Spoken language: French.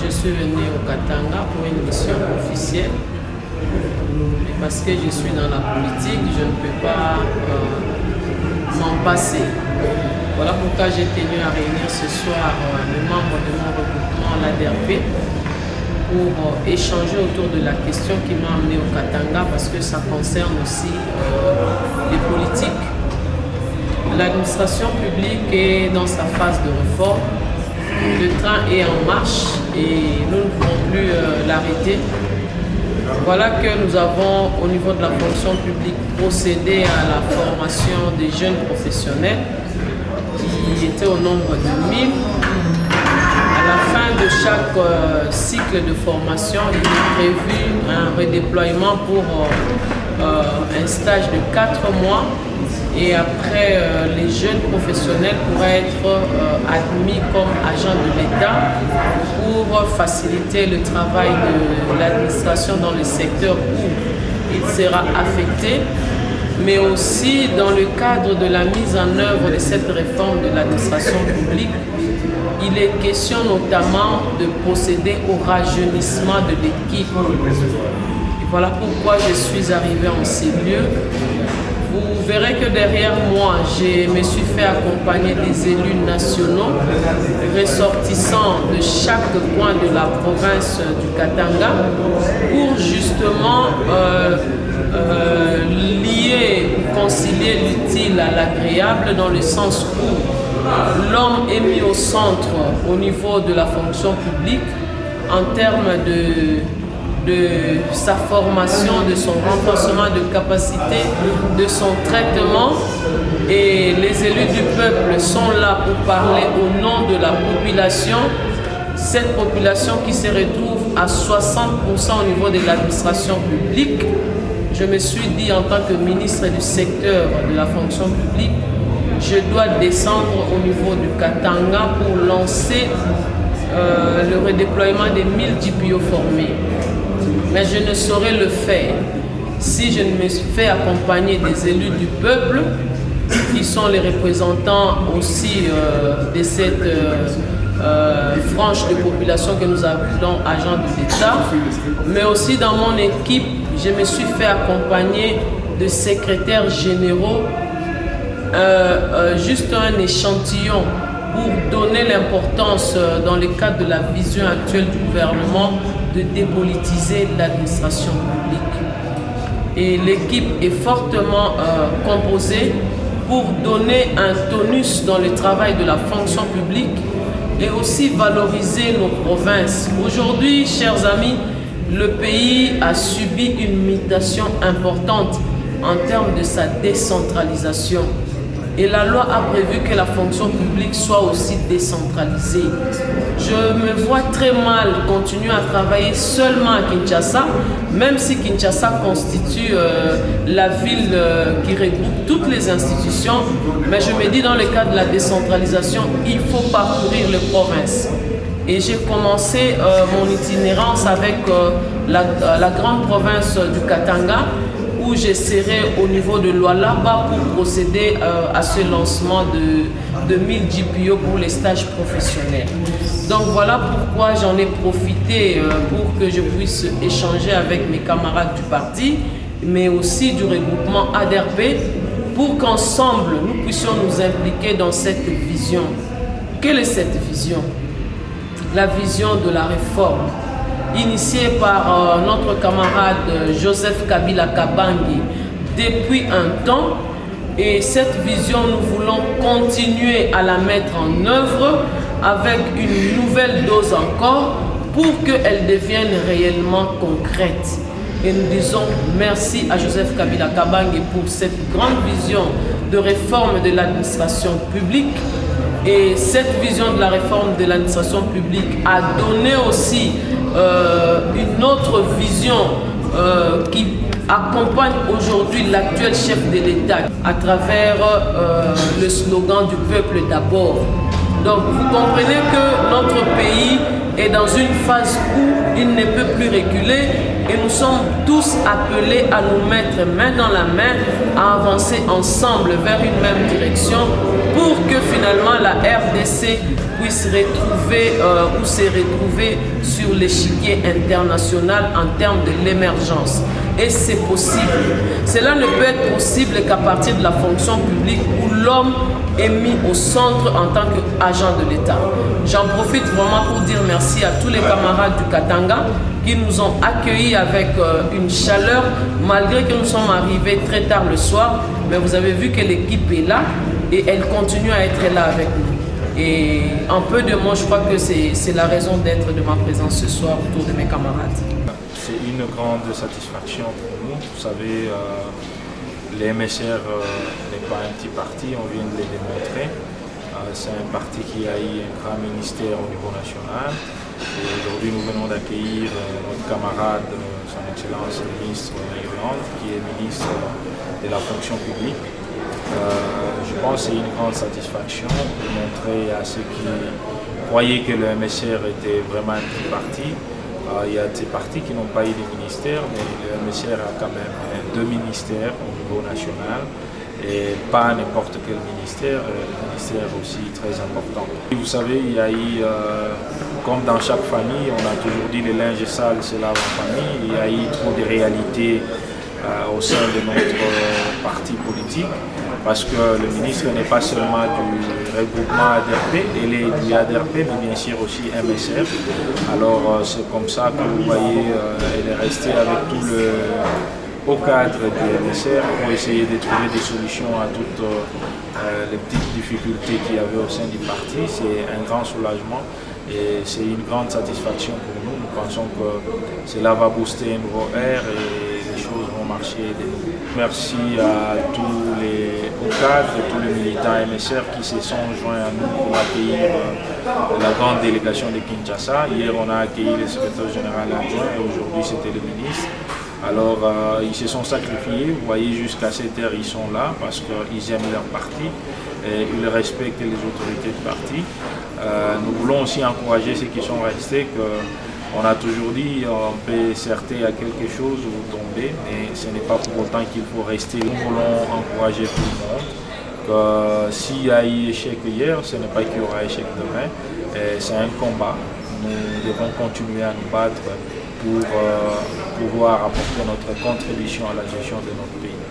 je suis venue au Katanga pour une mission officielle. Et parce que je suis dans la politique, je ne peux pas m'en passer. Voilà pourquoi j'ai tenu à réunir ce soir les membres de mon regroupement, l'ADRP, pour échanger autour de la question qui m'a amené au Katanga, parce que ça concerne aussi les politiques. L'administration publique est dans sa phase de réforme. Le train est en marche et nous ne pouvons plus l'arrêter. Voilà que nous avons, au niveau de la fonction publique, procédé à la formation des jeunes professionnels qui étaient au nombre de 1000. À la fin de chaque cycle de formation, il est prévu un redéploiement pour un stage de 4 mois. Et après, les jeunes professionnels pourraient être admis comme agents de l'État pour faciliter le travail de l'administration dans le secteur où il sera affecté, mais aussi dans le cadre de la mise en œuvre de cette réforme de l'administration publique. Il est question notamment de procéder au rajeunissement de l'équipe. Et voilà pourquoi je suis arrivé en ces lieux. Vous verrez que derrière moi, je me suis fait accompagner des élus nationaux ressortissants de chaque coin de la province du Katanga pour justement lier, concilier l'utile à l'agréable, dans le sens où l'homme est mis au centre au niveau de la fonction publique en termes de sa formation, de son renforcement de capacité, de son traitement. Et les élus du peuple sont là pour parler au nom de la population. Cette population qui se retrouve à 60% au niveau de l'administration publique. Je me suis dit, en tant que ministre du secteur de la fonction publique, je dois descendre au niveau du Katanga pour lancer le redéploiement des 1000 DPO formés. Mais je ne saurais le faire si je ne me fais accompagner des élus du peuple, qui sont les représentants aussi de cette frange de population que nous appelons agents de l'État. Mais aussi dans mon équipe, je me suis fait accompagner de secrétaires généraux, juste un échantillon pour donner l'importance dans le cadre de la vision actuelle du gouvernement de dépolitiser l'administration publique. Et l'équipe est fortement composée pour donner un tonus dans le travail de la fonction publique et aussi valoriser nos provinces. Aujourd'hui, chers amis, le pays a subi une mutation importante en termes de sa décentralisation. Et la loi a prévu que la fonction publique soit aussi décentralisée. Je me vois très mal continuer à travailler seulement à Kinshasa, même si Kinshasa constitue la ville qui regroupe toutes les institutions. Mais je me dis, dans le cadre de la décentralisation, il faut parcourir les provinces. Et j'ai commencé mon itinérance avec la grande province du Katanga, où je serai au niveau de Lualaba pour procéder à ce lancement de 1000 DPO pour les stages professionnels. Donc voilà pourquoi j'en ai profité pour que je puisse échanger avec mes camarades du parti, mais aussi du regroupement ADRP, pour qu'ensemble nous puissions nous impliquer dans cette vision. Quelle est cette vision? La vision de la réforme, initié par notre camarade Joseph Kabila Kabange depuis un temps. Et cette vision, nous voulons continuer à la mettre en œuvre avec une nouvelle dose encore pour qu'elle devienne réellement concrète. Et nous disons merci à Joseph Kabila Kabange pour cette grande vision de réforme de l'administration publique. Et cette vision de la réforme de l'administration publique a donné aussi une autre vision qui accompagne aujourd'hui l'actuel chef de l'État à travers le slogan du peuple d'abord. Donc vous comprenez que notre pays est dans une phase où il ne peut plus reculer et nous sommes tous appelés à nous mettre main dans la main, à avancer ensemble vers une même direction pour que finalement la RDC puisse retrouver ou se retrouver sur l'échiquier international en termes de l'émergence. Et c'est possible. Cela ne peut être possible qu'à partir de la fonction publique où l'homme est mis au centre en tant qu'agent de l'État. J'en profite vraiment pour dire merci à tous les camarades du Katanga qui nous ont accueillis avec une chaleur, malgré que nous sommes arrivés très tard le soir. Mais vous avez vu que l'équipe est là et elle continue à être là avec nous. Et en peu de mots, je crois que c'est la raison d'être de ma présence ce soir autour de mes camarades. C'est une grande satisfaction pour nous. Vous savez, les MSR n'est pas un petit parti, on vient de le démontrer. C'est un parti qui a eu un grand ministère au niveau national. Et aujourd'hui, nous venons d'accueillir notre camarade, son Excellence le ministre Yolande, qui est ministre de la fonction publique. Je pense que c'est une grande satisfaction de montrer à ceux qui croyaient que le MSR était vraiment un petit parti. Il y a des partis qui n'ont pas eu de ministère, mais le MSR a quand même 2 ministères au niveau national et pas n'importe quel ministère, le ministère aussi très important. Et vous savez, il y a eu, comme dans chaque famille, on a toujours dit le linge sale se lave en famille, il y a eu trop de réalités au sein de notre parti politique, parce que le ministre n'est pas seulement du regroupement ADRP, il est du ADRP, mais bien sûr aussi MSR. Alors c'est comme ça que vous voyez, elle est restée avec tout le haut cadre du MSR pour essayer de trouver des solutions à toutes les petites difficultés qu'il y avait au sein du parti. C'est un grand soulagement et c'est une grande satisfaction pour nous. Nous pensons que cela va booster un nouveau air et les choses vont marcher de nouveau. Merci à tous les hauts cadres, tous les militants MSR qui se sont joints à nous pour accueillir la grande délégation de Kinshasa. Hier, on a accueilli le secrétaire général adjoint et aujourd'hui, c'était le ministre. Alors, ils se sont sacrifiés. Vous voyez, jusqu'à cette heure, ils sont là parce qu'ils aiment leur parti et ils respectent les autorités du parti. Nous voulons aussi encourager ceux qui sont restés que on a toujours dit on peut certer à quelque chose ou tomber, mais ce n'est pas pour autant qu'il faut rester. Nous voulons encourager tout le monde que s'il y a eu échec hier, ce n'est pas qu'il y aura échec demain. C'est un combat. Nous devons continuer à nous battre pour pouvoir apporter notre contribution à la gestion de notre pays.